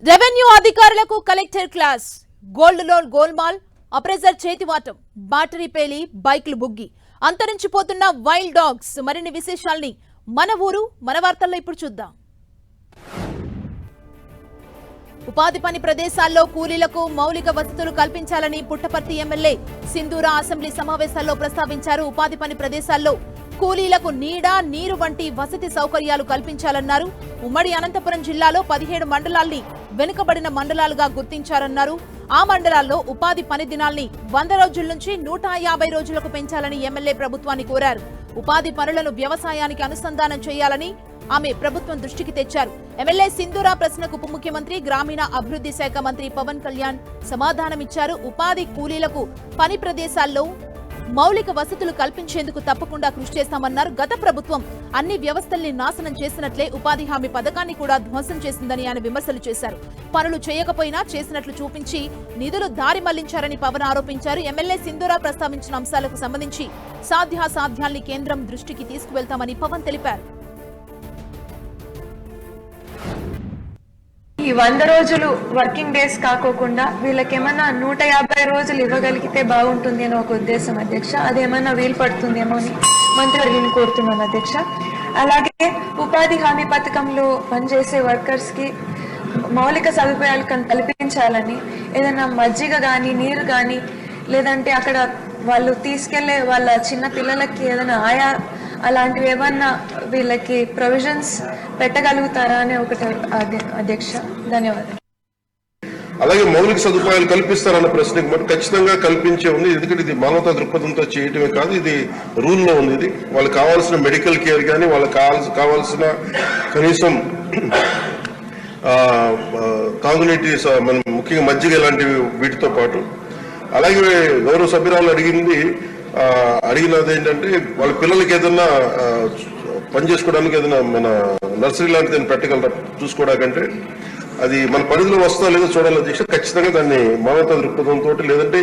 Revenue అధికారులకు collector class. Gold loan గోల్మాల్, appraiser చేతివాటం, బ్యాటరీ పేలి, బైక్లు బుగ్గి, అంతరించిపోతున్న వైల్డ్ డాగ్స్. మరిన్ని విశేషాల్ని మన ఊరు మన వార్తల్లో ఇప్పుడు చూద్దాం. ఉపాధి పని ప్రదేశాల్లో కూలీలకు మౌలిక వసతులు కల్పించాలని పుట్టపర్తి ఎమ్మెల్యే సింధూరా అసెంబ్లీ సమావేశాల్లో ప్రస్తావించారు. ఉపాధి పని ప్రదేశాల్లో కూలీలకు నీడ, నీరు వంటి వసతి సౌకర్యాలు కల్పించాలన్నారు. ఉమ్మడి అనంతపురం జిల్లాలో 17 మండలాల్ని వెనుకబడిన మండలాలుగా గుర్తించారన్నారు. ఆ మండలాల్లో ఉపాధి పని దినాల్ని 100 రోజుల నుంచి 150 రోజులకు పెంచాలని ఎమ్మెల్యే ప్రభుత్వాన్ని కోరారు. ఉపాధి పనులను వ్యవసాయానికి అనుసంధానం చేయాలని ఆమె ప్రభుత్వం దృష్టికి తెచ్చారు. ఎమ్మెల్యే సింధూరా ప్రశ్నకు ఉప ముఖ్యమంత్రి, గ్రామీణ అభివృద్ధి శాఖ మంత్రి పవన్ కళ్యాణ్ సమాధానమిచ్చారు. ఉపాధి కూలీలకు పని ప్రదేశాల్లో మౌలిక వసతులు కల్పించేందుకు తప్పకుండా కృషి చేస్తామన్నారు. గత ప్రభుత్వం అన్ని వ్యవస్థల్ని నాశనం చేసినట్లే ఉపాధి హామీ పథకాన్ని కూడా ధ్వంసం చేసిందని ఆయన విమర్శలు చేశారు. పనులు చేయకపోయినా చేసినట్లు చూపించి నిధులు దారి మళ్లించారని పవన్ ఆరోపించారు. ఎమ్మెల్యే సింధూరా ప్రస్తావించిన అంశాలకు సంబంధించి సాధ్యాసాధ్యాల్ని కేంద్రం దృష్టికి తీసుకువెళ్తామని పవన్ తెలిపారు. ఈ 100 రోజులు వర్కింగ్ డేస్ కాకోకుండా వీళ్ళకేమన్నా 150 రోజులు ఇవ్వగలిగితే బాగుంటుంది అని ఒక ఉద్దేశం అధ్యక్ష. అదేమన్నా వీలు పడుతుందేమో అని మంత్రివర్యుని కోరుతున్నాను అధ్యక్ష. అలాగే ఉపాధి హామీ పథకంలో పనిచేసే వర్కర్స్ కి మౌలిక సదుపాయాలు కల్పించాలని, ఏదైనా మజ్జిగ కానీ నీరు కానీ, లేదంటే అక్కడ వాళ్ళు తీసుకెళ్లే వాళ్ళ చిన్న పిల్లలకి ఏదైనా ఆయా అలాంటివి ఏమన్నా వీళ్ళకి ప్రొవిజన్స్ పెట్టగలుగుతారా అని ఒకటి అధ్యక్ష. ధన్యవాదాలు. అలాగే మౌలిక సదుపాయాలు కల్పిస్తారన్న ప్రశ్నకు మటు ఖచ్చితంగా కల్పించే ఉంది. ఎందుకంటే ఇది మానవతా దృక్పథంతో చేయటమే కాదు, ఇది రూల్లో ఉంది. ఇది వాళ్ళకి కావాల్సిన మెడికల్ కేర్ కానీ, వాళ్ళకి కావాల్సిన కనీసం తాగునీటి, ముఖ్యంగా మజ్జిగ ఇలాంటివి వీటితో పాటు. అలాగే గౌరవ సభ్యురాలు అడిగినది ఏంటంటే వాళ్ళ పిల్లలకి ఏదన్నా పని చేసుకోవడానికి ఏదైనా మన నర్సరీ లాంటిది ఏదైనా పెట్టగలరా చూసుకోవడానికంటే అది మన పరిధిలో వస్తా లేదో చూడాలి అధ్యక్ష. ఖచ్చితంగా దాన్ని మానవతా దృక్పథంతో, లేదంటే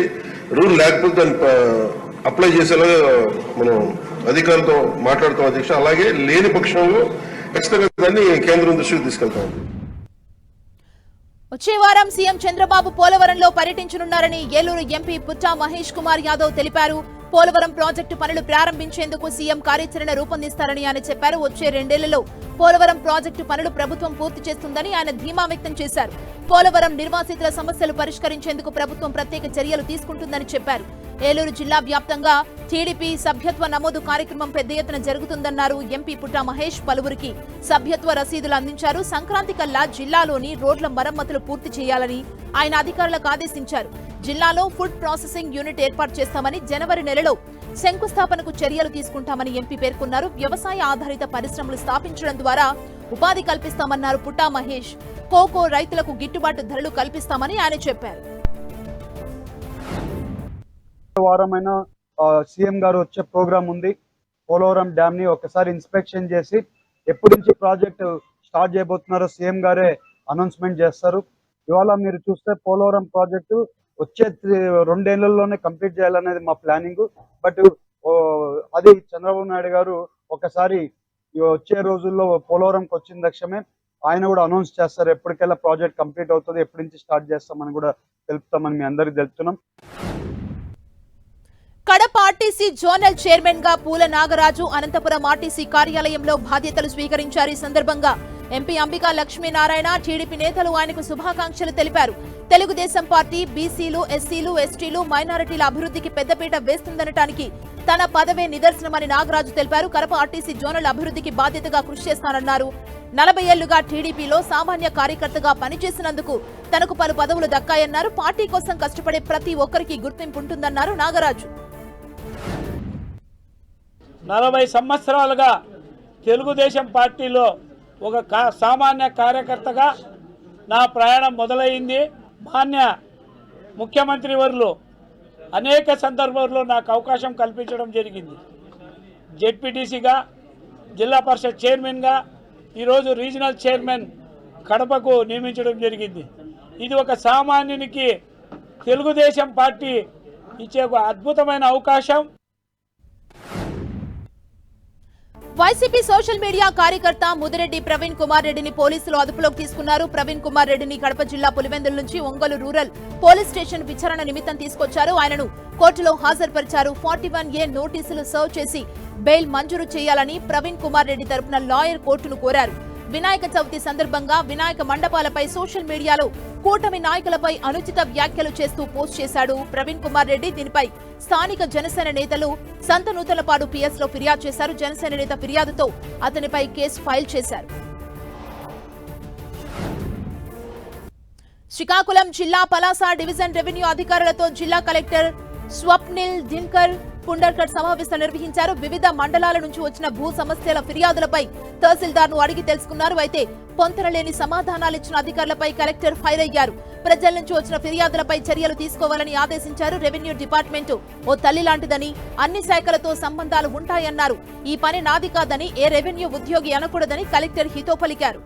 రూల్ లేకపోతే దాన్ని అప్లై చేసేలాగా మనం అధికారులతో మాట్లాడుతాం అధ్యక్ష. అలాగే లేని పక్షంలో ఖచ్చితంగా దాన్ని కేంద్రం దృష్టికి తీసుకెళ్తాం. వచ్చే వారం సీఎం చంద్రబాబు పోలవరంలో పర్యటించనున్నారని ఏలూరు ఎంపీ పుట్టా మహేష్ కుమార్ యాదవ్ తెలిపారు. పోలవరం ప్రాజెక్టు పనులు ప్రారంభించేందుకు సీఎం కార్యాచరణ రూపొందిస్తారని ఆయన చెప్పారు. వచ్చే 2 ఏళ్లలో పోలవరం ప్రాజెక్టు పనులు ప్రభుత్వం పూర్తి చేస్తుందని ఆయన ధీమా వ్యక్తం చేశారు. పోలవరం నిర్వాసితుల సమస్యలు పరిష్కరించేందుకు ప్రభుత్వం ప్రత్యేక చర్యలు తీసుకుంటుందని చెప్పారు. ఏలూరు జిల్లా వ్యాప్తంగా టీడీపీ సభ్యత్వ నమోదు కార్యక్రమం పెద్ద ఎత్తున జరుగుతుందన్నారు. ఎంపీ పుట్టా మహేష్ పలువురికి సభ్యత్వ రసీదులు అందించారు. సంక్రాంతి కల్లా జిల్లాలోని రోడ్ల మరమ్మతులు పూర్తి చేయాలని ఆయన అధికారులకు ఆదేశించారు. జిల్లాలో ఫుడ్ ప్రాసెసింగ్ యూనిట్ ఏర్పాటు చేస్తామని, జనవరి నెలలో శంకుస్థాపనకు చర్యలు తీసుకుంటామని ఎంపీ పేర్కొన్నారు. వ్యవసాయ ఆధారిత పరిశ్రమలు స్థాపించడం ద్వారా ఉపాధి కల్పిస్తామన్నారు పుట్టా మహేష్. కోకో రైతులకు గిట్టుబాటు ధరలు కల్పిస్తామని ఆయన చెప్పారు. వారమైన సీఎం గారు వచ్చే ప్రోగ్రామ్ ఉంది. పోలవరం డ్యామ్ ని ఒకసారి ఇన్స్పెక్షన్ చేసి ఎప్పటి నుంచి ప్రాజెక్ట్ స్టార్ట్ చేయబోతున్నారో సీఎం గారే అనౌన్స్మెంట్ చేస్తారు. ఇవాళ మీరు చూస్తే పోలవరం ప్రాజెక్టు వచ్చే 2 ఏళ్లలోనే కంప్లీట్ చేయాలనేది మా ప్లానింగ్. బట్ అది చంద్రబాబు నాయుడు గారు ఒకసారి వచ్చే రోజుల్లో పోలవరంకి వచ్చిన లక్ష్యమే ఆయన కూడా అనౌన్స్ చేస్తారు. ఎప్పటికెల్లా ప్రాజెక్ట్ కంప్లీట్ అవుతుంది, ఎప్పటి నుంచి స్టార్ట్ చేస్తామని కూడా తెలుపుతామని మీ అందరికి తెలుపుతున్నాం. కడప ఆర్టీసీ జోనల్ చైర్మన్ గా పూల నాగరాజు అనంతపురం ఆర్టీసీ కార్యాలయంలో బాధ్యతలు స్వీకరించారు. ఈ సందర్భంగా ఎంపీ అంబికా లక్ష్మీనారాయణ, టీడీపీ నేతలు ఆయనకు శుభాకాంక్షలు తెలిపారు. తెలుగుదేశం పార్టీ బీసీలు, ఎస్సీలు, ఎస్టీలు, మైనారిటీల అభివృద్ధికి పెద్దపీట వేస్తుందనటానికి తన పదవే నిదర్శనమని నాగరాజు తెలిపారు. కడప ఆర్టీసీ జోనల్ అభివృద్ధికి బాధ్యతగా కృషి చేస్తానన్నారు. 40 ఏళ్లుగా టీడీపీలో సామాన్య కార్యకర్తగా పనిచేసినందుకు తనకు పలు పదవులు దక్కాయన్నారు. పార్టీ కోసం కష్టపడే ప్రతి ఒక్కరికి గుర్తింపు ఉంటుందన్నారు నాగరాజు. 40 సంవత్సరాలుగా తెలుగుదేశం పార్టీలో ఒక సామాన్య కార్యకర్తగా నా ప్రయాణం మొదలైంది. మాన్య ముఖ్యమంత్రి వర్యులు అనేక సందర్భాల్లో నాకు అవకాశం కల్పించడం జరిగింది. జెడ్పీటీసీగా, జిల్లా పరిషత్ చైర్మన్గా, ఈరోజు రీజనల్ చైర్మన్ కడపకు నియమించడం జరిగింది. ఇది ఒక సామాన్యునికి తెలుగుదేశం పార్టీ ఇచ్చే ఒక అద్భుతమైన అవకాశం. వైసీపీ సోషల్ మీడియా కార్యకర్త ముదిరెడ్డి ప్రవీణ్ కుమార్ రెడ్డిని పోలీసులు అదుపులోకి తీసుకున్నారు. ప్రవీణ్ కుమార్ రెడ్డిని కడప జిల్లా పులివెందుల నుంచి ఒంగోలు రూరల్ పోలీస్ స్టేషన్ విచారణ నిమిత్తం తీసుకొచ్చారు. ఆయనను కోర్టులో హాజరుపరిచారు. 41A నోటీసులు సర్వ్ చేసి బెయిల్ మంజూరు చేయాలని ప్రవీణ్ కుమార్ రెడ్డి తరపున లాయర్ కోర్టును కోరారు. వినాయక చవితి సందర్భంగా వినాయక మండపాలపై సోషల్ మీడియాలో కూటమి నాయకులపై అనుచిత వ్యాఖ్యలు చేస్తూ పోస్ట్ చేశాడు ప్రవీణ్ కుమార్ రెడ్డి. దీనిపై స్థానిక జనసేన నేతలు సంతనూతలపాడు PS లో ఫిర్యాదు చేశారు. జనసేన నేత ఫిర్యాదుతో అతనిపై కేసు ఫైల్ చేశారు. శ్రీకాకుళం జిల్లా పలాస డివిజన్ రెవెన్యూ అధికారులతో జిల్లా కలెక్టర్ స్వప్నిల్ దినకర్ పుండర్కర్ సమావేశం నిర్వహించారు. వివిధ మండలాల నుంచి వచ్చిన భూ సమస్యల ఫిర్యాదులపై తహసీల్దార్ ను అడిగి తెలుసుకున్నారు. అయితే పొంతనలేని సమాధానాలిచ్చిన అధికారులపై కలెక్టర్ ఫైర్ అయ్యారు. ప్రజల నుంచి వచ్చిన ఫిర్యాదులపై చర్యలు తీసుకోవాలని ఆదేశించారు. రెవెన్యూ డిపార్ట్మెంట్ ఓ తల్లి లాంటిదని, అన్ని శాఖలతో సంబంధాలు ఉంటాయన్నారు. ఈ పని నాది కాదని ఏ రెవెన్యూ ఉద్యోగి అనకూడదని కలెక్టర్ హితో పలికారు.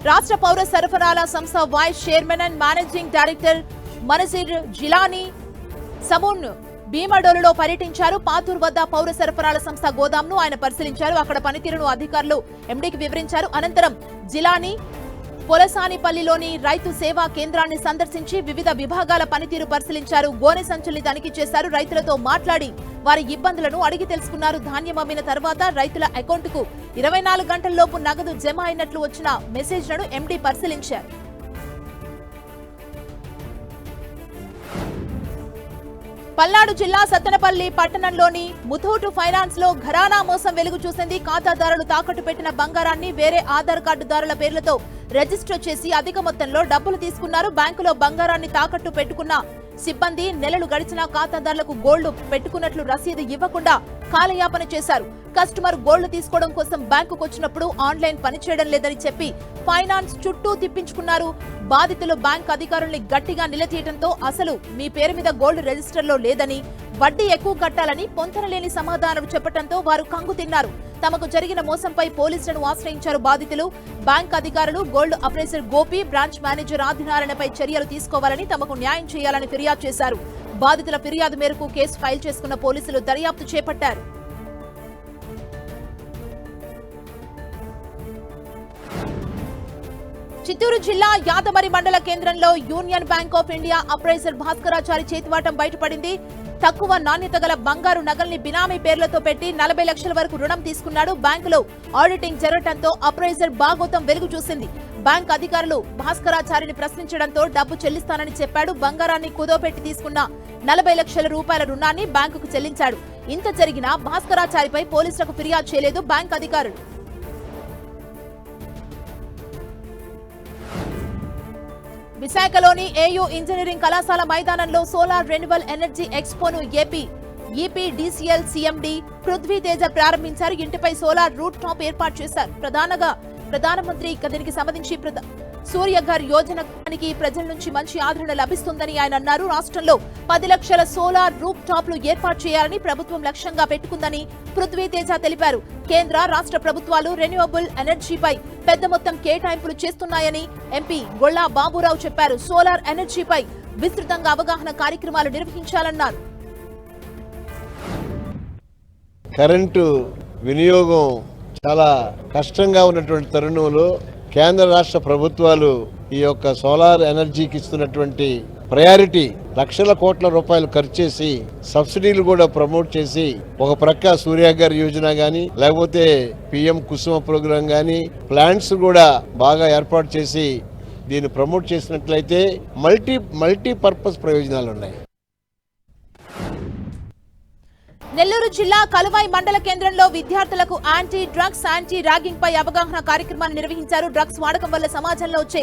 రాష్ట్ర పౌర సరఫరాల సంస్థ vice chairman and managing director Manzir Jilani Samoon భీమడోలులో పర్యటించారు. పాతూర్ వద్ద పౌర సరఫరాల సంస్థ గోదాంను ఆయన పరిశీలించారు. అక్కడ పనితీరును అధికారులు ఎండీకి వివరించారు. అనంతరం జిలానీ పొలసానిపల్లిలోని రైతు సేవా కేంద్రాన్ని సందర్శించి వివిధ విభాగాల పనితీరు పరిశీలించారు. గోనె సంచుల్ని తనిఖీ చేశారు. రైతులతో మాట్లాడి వారి ఇబ్బందులను అడిగి తెలుసుకున్నారు. ధాన్యం అమ్మిన తర్వాత రైతుల అకౌంట్కు 24 గంటల్లోపు నగదు జమ అయినట్లు వచ్చిన మెసేజ్లను ఎండీ పరిశీలించారు. పల్నాడు జిల్లా సత్తెనపల్లి పట్టణంలోని ముథూట్ ఫైనాన్స్ లో ఘరానా మోసం వెలుగు చూసింది. ఖాతాదారులు తాకట్టు పెట్టిన బంగారాన్ని వేరే ఆధార్ కార్డుదారుల పేర్లతో రిజిస్టర్ చేసి అధిక మొత్తంలో డబ్బులు తీసుకున్నారు. బ్యాంకులో బంగారాన్ని తాకట్టు పెట్టుకున్న సిబ్బంది నెలలు గడిచినా ఖాతాదారులకు గోల్డ్ పెట్టుకున్నట్లు రసీదు ఇవ్వకుండా కాలయాపన చేశారు. కస్టమర్ గోల్డ్ తీసుకోవడం కోసం బ్యాంకుకు వచ్చినప్పుడు ఆన్లైన్ పనిచేయడం లేదని చెప్పి ఫైనాన్స్ చుట్టూ తిప్పించుకున్నారు. బాధితులు బ్యాంక్ అధికారుల్ని గట్టిగా నిలదీయడంతో అసలు మీ పేరు మీద గోల్డ్ రిజిస్టర్లో లేదని, వడ్డీ ఎక్కువ కట్టాలని పొంతనలేని సమాధానం చెప్పడంతో వారు కంగు తిన్నారు. తమకు జరిగిన మోసంపై పోలీసులను ఆశ్రయించారు బాధితులు. బ్యాంక్ అధికారులు gold appraiser Gopi, branch manager ఆదినారాయణపై చర్యలు తీసుకోవాలని, తమకు న్యాయం చేయాలని ఫిర్యాదు చేశారు. బాధితుల ఫిర్యాదు మేరకు కేసు ఫైల్ చేసుకున్న పోలీసులు దర్యాప్తు చేపట్టారు. చిత్తూరు జిల్లా యాదమరి మండల కేంద్రంలో union bank of India appraiser Bhaskarachari చేతివాటం బయటపడింది. తక్కువ నాణ్యత గల బంగారు నగల్ని బినామీ పేర్లతో పెట్టి 40 లక్షల వరకు రుణం తీసుకున్నాడు. బ్యాంకులో ఆడిటింగ్ జరగడంతో అప్రైజర్ బాగోతం వెలుగు చూసింది. బ్యాంక్ అధికారులు భాస్కరాచారిని ప్రశ్నించడంతో డబ్బు చెల్లిస్తానని చెప్పాడు. బంగారాన్ని కుదోపెట్టి తీసుకున్న 40 లక్షల రూపాయల రుణాన్ని బ్యాంకుకు చెల్లించాడు. ఇంత జరిగినా భాస్కరాచారిపై పోలీసులకు ఫిర్యాదు చేయలేదు బ్యాంక్ అధికారులు. విశాఖలోని ఏయూ ఇంజనీరింగ్ కళాశాల మైదానంలో సోలార్ రెన్యువల్ ఎనర్జీ ఎక్స్పోను EPDCL CMD పృథ్వీతేజ ప్రారంభించారు. ఇంటిపై సోలార్ రూట్ టాప్ ఏర్పాటు చేశారు. ప్రధానమంత్రి దీనికి సంబంధించి సూర్యఘర్ యోజనకి ప్రజల నుంచి మంచి ఆదరణ లభిస్తుందని ఆయన అన్నారు. రాష్ట్రంలో 10 లక్షల సోలార్ రూప్ టాప్లు ఏర్పాటు చేయాలని ప్రభుత్వం లక్ష్యంగా పెట్టుకుందని పృథ్వీతేజ తెలిపారు. కేంద్ర రాష్ట్ర ప్రభుత్వాలు రెన్యూవబుల్ ఎనర్జీపై పెద్ద మొత్తం కేటాయింపులు చేస్తున్నాయని ఎంపీ గొల్లా బాబురావు చెప్పారు. సోలార్ ఎనర్జీపై విస్తృతంగా అవగాహన కార్యక్రమాలు నిర్వహించాలన్నారు. కరెంటు వినియోగం చాలా కష్టంగా ఉన్నటువంటి తరుణంలో కేంద్ర రాష్ట్ర ప్రభుత్వాలు ఈ యొక్క సోలార్ ఎనర్జీకి ఇస్తున్నటువంటి ప్రయారిటీ లక్షల కోట్ల రూపాయలు ఖర్చు చేసి సబ్సిడీలు కూడా ప్రమోట్ చేసి ఒక ప్రక్క సూర్యఘర్ యోజన గాని లేకపోతే PM కుసుమ ప్రోగ్రాం గాని ప్లాంట్స్ కూడా బాగా ఏర్పాటు చేసి దీన్ని ప్రమోట్ చేసినట్లయితే మల్టీ పర్పస్ ప్రయోజనాలు ఉన్నాయి. నెల్లూరు జిల్లా కలువాయి మండల కేంద్రంలో విద్యార్థులకు యాంటీ డ్రగ్స్, యాంటీ ర్యాగింగ్ పై అవగాహన కార్యక్రమాన్ని నిర్వహించారు. డ్రగ్స్ వాడకం వల్ల సమాజంలో వచ్చే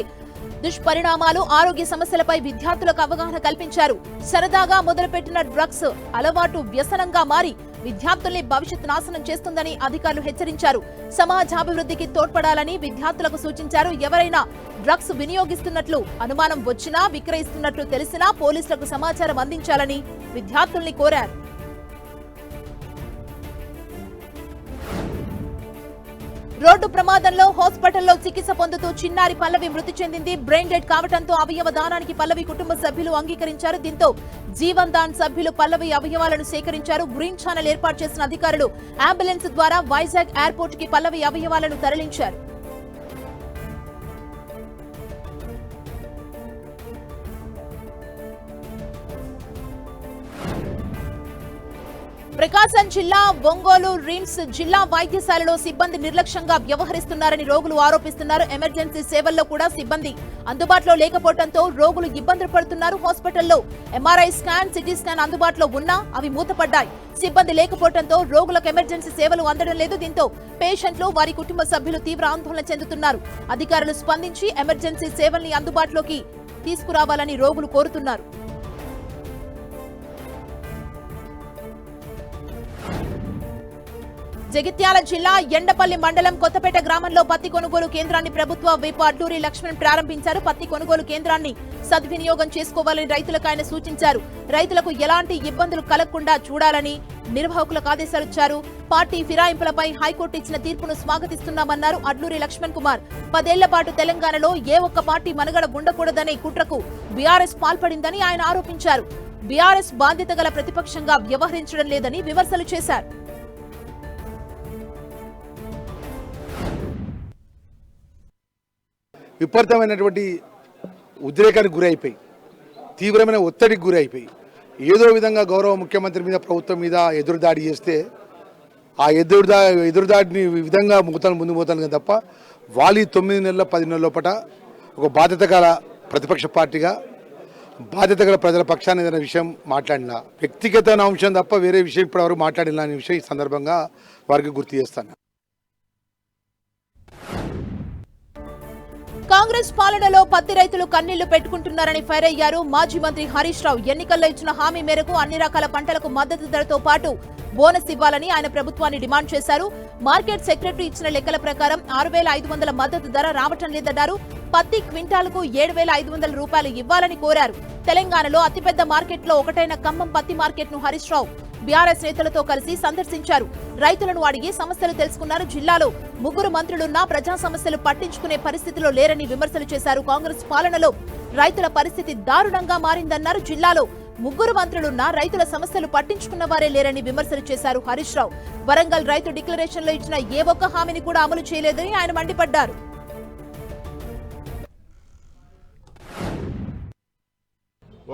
దుష్పరిణామాలు, ఆరోగ్య సమస్యలపై విద్యార్థులకు అవగాహన కల్పించారు. సరదాగా మొదలుపెట్టిన డ్రగ్స్ అలవాటు వ్యసనంగా మారి విద్యార్థుల్ని భవిష్యత్ నాశనం చేస్తుందని అధికారులు హెచ్చరించారు. సమాజాభివృద్ధికి తోడ్పడాలని విద్యార్థులకు సూచించారు. ఎవరైనా డ్రగ్స్ వినియోగిస్తున్నట్లు అనుమానం వచ్చినా, విక్రయిస్తున్నట్లు తెలిసినా పోలీసులకు సమాచారం అందించాలని విద్యార్థుల్ని కోరారు. రోడ్డు ప్రమాదంలో హాస్పిటల్లో చికిత్స పొందుతూ చిన్నారి పల్లవి మృతి చెందింది. బ్రెయిన్ డెడ్ కావడంతో అవయవ దానానికి పల్లవి కుటుంబ సభ్యులు అంగీకరించారు. దీంతో జీవన్ దాన్ సభ్యులు పల్లవి అవయవాలను సేకరించారు. గ్రీన్ ఛానల్ ఏర్పాటు చేసిన అధికారులు అంబులెన్స్ ద్వారా వైజాగ్ ఎయిర్పోర్ట్ కి పల్లవి అవయవాలను తరలించారు. ప్రకాశం జిల్లా ఒంగోలు రిమ్స్ జిల్లా వైద్యశాలలో సిబ్బంది నిర్లక్ష్యంగా వ్యవహరిస్తున్నారని రోగులు ఆరోపిస్తున్నారు. ఎమర్జెన్సీ సేవల్లో కూడా సిబ్బంది అందుబాటులో లేకపోవడంతో రోగులు ఇబ్బందులు పడుతున్నారు. హాస్పిటల్లో ఎంఆర్ఐ స్కాన్, సిటీ స్కాన్ అందుబాటులో ఉన్నా అవి మూతపడ్డాయి. సిబ్బంది లేకపోవడంతో రోగులకు ఎమర్జెన్సీ సేవలు అందడం లేదు. దీంతో పేషెంట్లు, వారి కుటుంబ సభ్యులు తీవ్ర ఆందోళన చెందుతున్నారు. అధికారులు స్పందించి ఎమర్జెన్సీ సేవల్ని అందుబాటులోకి తీసుకురావాలని రోగులు కోరుతున్నారు. జగిత్యాల జిల్లా ఎండపల్లి మండలం కొత్తపేట గ్రామంలో పత్తి కొనుగోలు కేంద్రాన్ని ప్రభుత్వ విప్ అడ్లూరి లక్ష్మణ్ ప్రారంభించారు. పత్తి కొనుగోలు కేంద్రాన్ని సద్వినియోగం చేసుకోవాలని రైతులకు ఆయన సూచించారు. రైతులకు ఎలాంటి ఇబ్బందులు కలగకుండా చూడాలని నిర్వాహకులకు ఆదేశాలిచ్చారు. పార్టీ ఫిరాయింపులపై హైకోర్టు ఇచ్చిన తీర్పును స్వాగతిస్తున్నామన్నారు అడ్లూరి లక్ష్మణ్ కుమార్. 10 ఏళ్ల పాటు తెలంగాణలో ఏ ఒక్క పార్టీ మనుగడ ఉండకూడదనే కుట్రకు బీఆర్ఎస్ పాల్పడిందని ఆయన ఆరోపించారు. బీఆర్ఎస్ బాధ్యత గల ప్రతిపక్షంగా వ్యవహరించడం లేదని విమర్శలు చేశారు. విపరీతమైనటువంటి ఉద్రేకానికి గురైపోయి, తీవ్రమైన ఒత్తిడికి గురైపోయి, ఏదో విధంగా గౌరవ ముఖ్యమంత్రి మీద, ప్రభుత్వం మీద ఎదురుదాడి చేస్తే ఆ ఎదురుదాడిని విధంగా ముందు పోతాను తప్ప వాళ్ళు 9 నెలల 10 నెలల లోపల ఒక బాధ్యత గల ప్రతిపక్ష పార్టీగా, బాధ్యత గల ప్రజల పక్షాన్ని ఏదైనా విషయం మాట్లాడినా, వ్యక్తిగత అంశం తప్ప వేరే విషయం ఇప్పటివరకు మాట్లాడినా అనే విషయం ఈ సందర్భంగా వారికి గుర్తు చేస్తాను. కాంగ్రెస్ పాలనలో పత్తి రైతులు కన్నీళ్లు పెట్టుకుంటున్నారని ఫైర్ అయ్యారు. మాజీ మంత్రి హరీష్ రావు ఎన్నికల్లో ఇచ్చిన హామీ మేరకు అన్ని రకాల పంటలకు మద్దతు ధరతో పాటు బోనస్ ఇవ్వాలని ఆయన ప్రభుత్వాన్ని డిమాండ్ చేశారు. మార్కెట్ సెక్రటరీ ఇచ్చిన లెక్కల ప్రకారం 6,500 మద్దతు ధర రావటం లేదన్నారు. పత్తి క్వింటాలకు 7,500 రూపాయలు ఇవ్వాలని కోరారు. తెలంగాణలో అతిపెద్ద మార్కెట్లో ఒకటైన ఖమ్మం పత్తి మార్కెట్ ను హరీష్ రావు బీఆర్ఎస్ నేతలతో కలిసి సందర్శించారు. రైతులను అడిగి సమస్యలు తెలుసుకున్నారు. జిల్లాలో 3 మంత్రులున్నా ప్రజా సమస్యలు పట్టించుకునే పరిస్థితిలో లేరని విమర్శలు చేశారు. కాంగ్రెస్ పాలనలో రైతుల పరిస్థితి దారుణంగా మారిందన్నారు. జిల్లాలో 3 మంత్రులున్నా రైతుల సమస్యలు పట్టించుకున్న వారే లేరని విమర్శలు చేశారు హరీష్ రావు. వరంగల్ రైతు డిక్లరేషన్ లో ఇచ్చిన ఏ ఒక్క హామీని కూడా అమలు చేయలేదని ఆయన మండిపడ్డారు.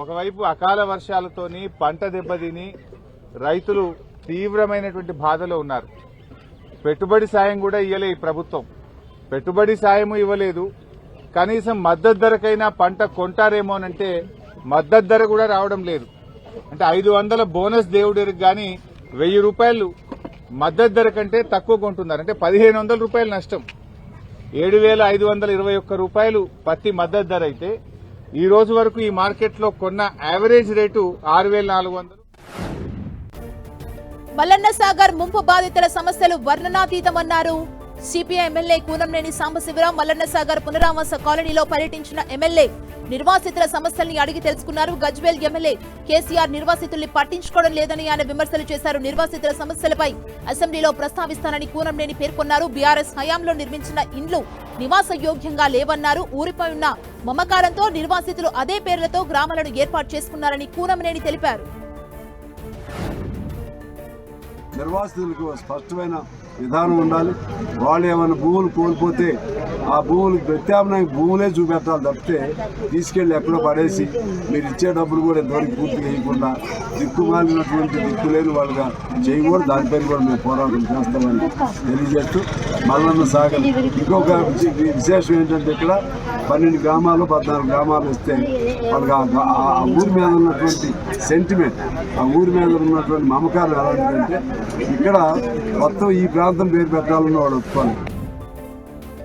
ఒకవైపు అకాల వర్షాలతోని పంట దెబ్బతిని రైతులు తీవ్రమైనటువంటి బాధలో ఉన్నారు. పెట్టుబడి సాయం కూడా ఇవ్వలే ఈ ప్రభుత్వం. పెట్టుబడి సాయం ఇవ్వలేదు. కనీసం మద్దతు ధరకైనా పంట కొంటారేమోనంటే మద్దతు ధర కూడా రావడం లేదు. అంటే 500 బోనస్ దేవుడికి గాని 1000 రూపాయలు మద్దతు ధర కంటే తక్కువ కొంటున్నారు. అంటే 1,500 రూపాయలు నష్టం. 7,521 రూపాయలు పత్తి మద్దతు ధర అయితే ఈ రోజు వరకు ఈ మార్కెట్లో కొన్న యావరేజ్ రేటు 6,400. మల్లన్న సాగర్ ముంపు బాధితుల సమస్యలు వర్ణనాతీతమన్నారు సిపిఐ ఎమ్మెల్యే కూనంనేని సాంబశివరావు. మల్లన్న సాగర్ పునరావాస కాలనీలో పర్యటించిన ఎమ్మెల్యే నిర్వాసితుల సమస్యల్ని అడిగి తెలుసుకున్నారు. గజ్వేల్ ఎమ్మెల్యే కేసీఆర్ నిర్వాసితుల్ని పట్టించుకోవడం లేదని ఆయన విమర్శలు చేశారు. నిర్వాసితుల సమస్యలపై అసెంబ్లీలో ప్రస్తావిస్తానని కూనంనేని పేర్కొన్నారు. బీఆర్ఎస్ హయాంలో నిర్మించిన ఇండ్లు నివాస యోగ్యంగా లేవన్నారు. ఊరిపై ఉన్న మమకారంతో నిర్వాసితులు అదే పేర్లతో గ్రామాలను ఏర్పాటు చేసుకున్నారని కూనంనేని తెలిపారు. నిర్వాసితులకు స్పష్టమైన విధానం ఉండాలి. వాళ్ళు ఏమైనా భూములు కోల్పోతే ఆ భూములకు ప్రత్యామ్నాయ భూములే చూపెట్టాలి తప్పితే తీసుకెళ్లి ఎక్కడో పడేసి మీరు ఇచ్చే డబ్బులు కూడా ఇంతవరకు పూర్తి చేయకుండా దిక్కుమాలినటువంటి దిక్కులేని వాళ్ళుగా చేయకూడదు. దానిపైన కూడా మేము పోరాటం చేస్తామని తెలియజేస్తూ మల్లన్న సాగర్ ఇంకొక విశేషం ఏంటంటే ఇక్కడ 12 గ్రామాలు 14 గ్రామాలు వస్తే వాళ్ళకి ఆ ఊరి మీద ఉన్నటువంటి సెంటిమెంట్, ఆ ఊరి మీద ఉన్నటువంటి మమకారం ఎలాంటిదంటే ఇక్కడ మొత్తం ఈ ప్రాంతం పేరు పెట్టాలని వాడు ఒప్పుకోవాలి.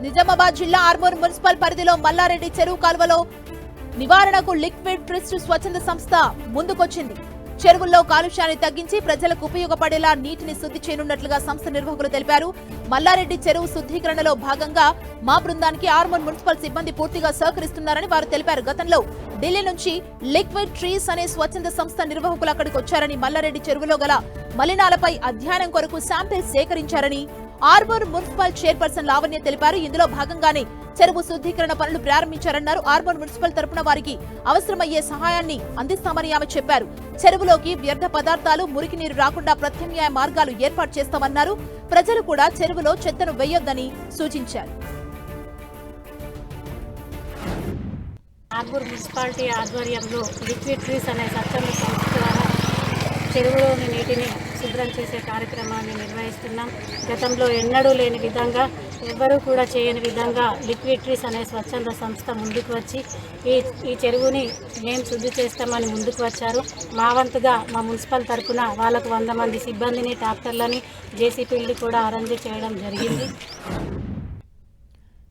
నిజామాబాద్ జిల్లా ఆర్మూర్ మున్సిపల్ పరిధిలో మల్లారెడ్డి చెరువు కాలువలో నివారణకు లిక్విడ్ ట్రస్ట్ స్వచ్ఛంద సంస్థ ముందుకొచ్చింది. చెరువుల్లో కాలుష్యాన్ని తగ్గించి ప్రజలకు ఉపయోగపడేలా నీటిని శుద్ధి చేయనున్నట్లుగా సంస్థ నిర్వాహకులు తెలిపారు. మల్లారెడ్డి చెరువు శుద్ధీకరణలో భాగంగా మా బృందానికి ఆర్మూర్ మున్సిపల్ సిబ్బంది పూర్తిగా సహకరిస్తున్నారని వారు తెలిపారు. గతంలో ఢిల్లీ నుంచి లిక్విడ్ ట్రీస్ అనే స్వచ్ఛంద సంస్థ నిర్వాహకులు అక్కడికి వచ్చారని, మల్లారెడ్డి చెరువులో గల మలినాలపై అధ్యయనం కొరకు శాంపిల్స్ సేకరించారని, ఆర్మూర్ మున్సిపల్ చైర్పర్సన్ లావణ్య తెలిపారు. ఇందులో భాగంగానే చెరువు శుద్ధీకరణ పనులు ప్రారంభించారన్నారు. ఆర్మూర్ మున్సిపల్ తరపున వారికి అవసరమయ్యే సహాయాన్ని అందిస్తామని ఆమె చెప్పారు. చెరువులోకి వ్యర్థ పదార్థాలు, మురికి నీరు రాకుండా ప్రత్యామ్నాయ మార్గాలు ఏర్పాటు చేస్తామన్నారు. ప్రజలు కూడా చెరువులో చెత్తను వేయొద్దని సూచించారు. ఆర్మూర్ మున్సిపాలిటీ ఆధ్వర్యంలో లిక్విడ్ ట్రీస్ అనే స్వచ్ఛంద సంస్థ ద్వారా చెరువులోని నీటిని శుభ్రం చేసే కార్యక్రమాన్ని నిర్వహిస్తున్నాం. గతంలో ఎన్నడూ లేని విధంగా, ఎవ్వరూ కూడా చేయని విధంగా లిక్విడ్ ట్రీస్ అనే స్వచ్ఛంద సంస్థ ముందుకు వచ్చి ఈ చెరువుని మేము శుద్ధి చేస్తామని ముందుకు వచ్చారు. మా వంతుగా మా మున్సిపల్ తరఫున వాళ్ళకు 100 మంది సిబ్బందిని, ట్రాక్టర్లని, జేసీపీలు కూడా అరేంజ్ చేయడం జరిగింది.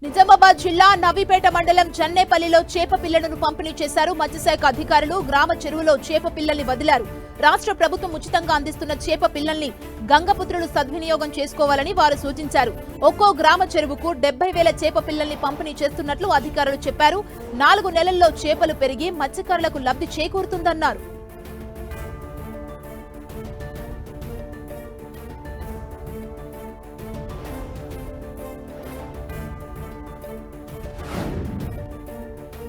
నిజామాబాద్ జిల్లా నవీపేట మండలం జన్నేపల్లిలో చేప పిల్లలను పంపిణీ చేశారు. మత్స్యశాఖ అధికారులు గ్రామ చెరువులో చేప పిల్లల్ని వదిలారు. రాష్ట్ర ప్రభుత్వం ఉచితంగా అందిస్తున్న చేప పిల్లల్ని గంగపుత్రులు సద్వినియోగం చేసుకోవాలని వారు సూచించారు. ఒక్కో గ్రామ చెరువుకు 70,000 చేప పిల్లల్ని పంపిణీ చేస్తున్నట్లు అధికారులు చెప్పారు. 4 నెలల్లో చేపలు పెరిగి మత్స్యకారులకు లబ్ధి చేకూరుతుందన్నారు.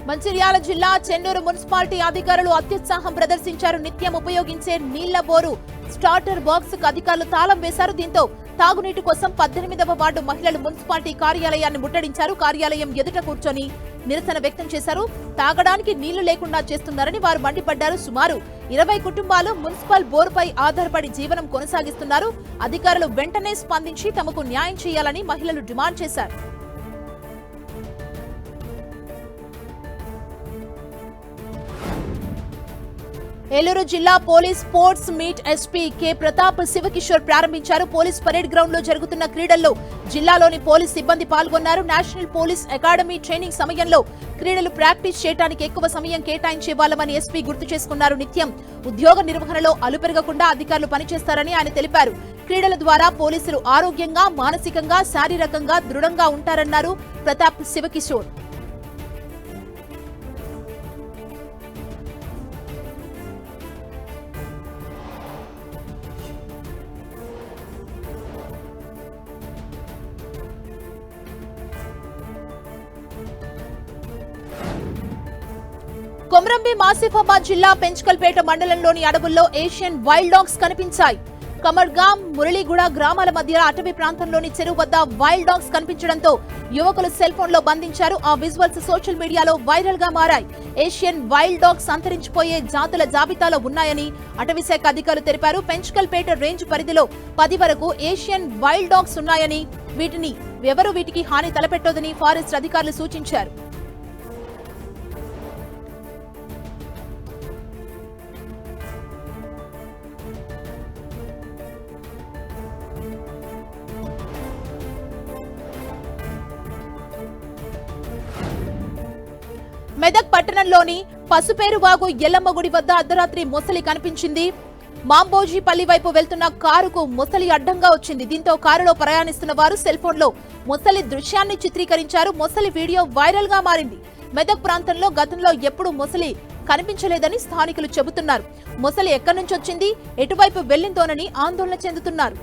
మంచిర్యాల జిల్లా చెన్నూరు మున్సిపాలిటీ అధికారులు అత్యుత్సాహం ప్రదర్శించారు. నిత్యం ఉపయోగించే నీళ్ల బోరు స్టార్టర్ బాక్స్ కు అధికారులు తాళం వేశారు. దీంతో తాగునీటి కోసం 18వ వార్డు మహిళలు మున్సిపాలిటీ కార్యాలయాన్ని ముట్టడించారు. కార్యాలయం ఎదుట కూర్చొని నిరసన వ్యక్తం చేశారు. తాగడానికి నీళ్లు లేకుండా చేస్తున్నారని వారు మండిపడ్డారు. సుమారు 20 కుటుంబాలు మున్సిపల్ బోరుపై ఆధారపడి జీవనం కొనసాగిస్తున్నారు. అధికారులు వెంటనే స్పందించి తమకు న్యాయం చేయాలని మహిళలు డిమాండ్ చేశారు. ఏలూరు జిల్లా police sports meet SP K Pratap Siva Kishore ప్రారంభించారు. పోలీస్ పరేడ్ గ్రౌండ్ లో జరుగుతున్న క్రీడల్లో జిల్లాలోని పోలీస్ సిబ్బంది పాల్గొన్నారు. నేషనల్ పోలీస్ అకాడమీ ట్రైనింగ్ సమయంలో క్రీడలు ప్రాక్టీస్ చేయడానికి ఎక్కువ సమయం కేటాయించేవాళ్లమని ఎస్పీ గుర్తు చేసుకున్నారు. నిత్యం ఉద్యోగ నిర్వహణలో అలుపెరగకుండా అధికారులు పనిచేస్తారని ఆయన తెలిపారు. క్రీడల ద్వారా పోలీసులు ఆరోగ్యంగా, మానసికంగా, శారీరకంగా దృఢంగా ఉంటారన్నారు ప్రతాప్ శివకిషోర్. కొమరంభీం ఆసిఫాబాద్ జిల్లా పెంచకల్పేట మండలంలోని అడవుల్లో ఏషియన్ వైల్డ్ డాగ్స్ కనిపించాయి. కమర్గాం, మురళీగూడ గ్రామాల మధ్య అటవీ ప్రాంతంలోని చెరువు వద్ద వైల్డ్ డాగ్స్ కనిపించడంతో యువకులు సెల్ ఫోన్ లో బంధించారు. ఆ విజువల్స్ సోషల్ మీడియాలో వైరల్ గా మారాయి. ఏషియన్ వైల్డ్ డాగ్స్ అంతరించిపోయే జాతుల జాబితాలో ఉన్నాయని అటవీ శాఖ అధికారులు తెలిపారు. పెంచకల్పేట రేంజ్ పరిధిలో 10 వరకు ఏషియన్ వైల్డ్ డాగ్స్ ఉన్నాయని, వీటికి హాని తలపెట్టొద్దని ఫారెస్ట్ అధికారులు సూచించారు. మెదక్ పట్టణంలోని పసుపేరువాగు ఎల్లమ్మ గుడి వద్ద అర్ధరాత్రి మొసలి కనిపించింది. మాంబోజీపల్లి వైపు వెళ్తున్న కారుకు మొసలి అడ్డంగా వచ్చింది. దీంతో కారులో ప్రయాణిస్తున్న వారు సెల్ ఫోన్ లో మొసలి దృశ్యాన్ని చిత్రీకరించారు. మొసలి వీడియో వైరల్ గా మారింది. మెదక్ ప్రాంతంలో గతంలో ఎప్పుడూ మొసలి కనిపించలేదని స్థానికులు చెబుతున్నారు. మొసలి ఎక్కడి నుంచి వచ్చింది, ఎటువైపు వెళ్లిందోనని ఆందోళన చెందుతున్నారు.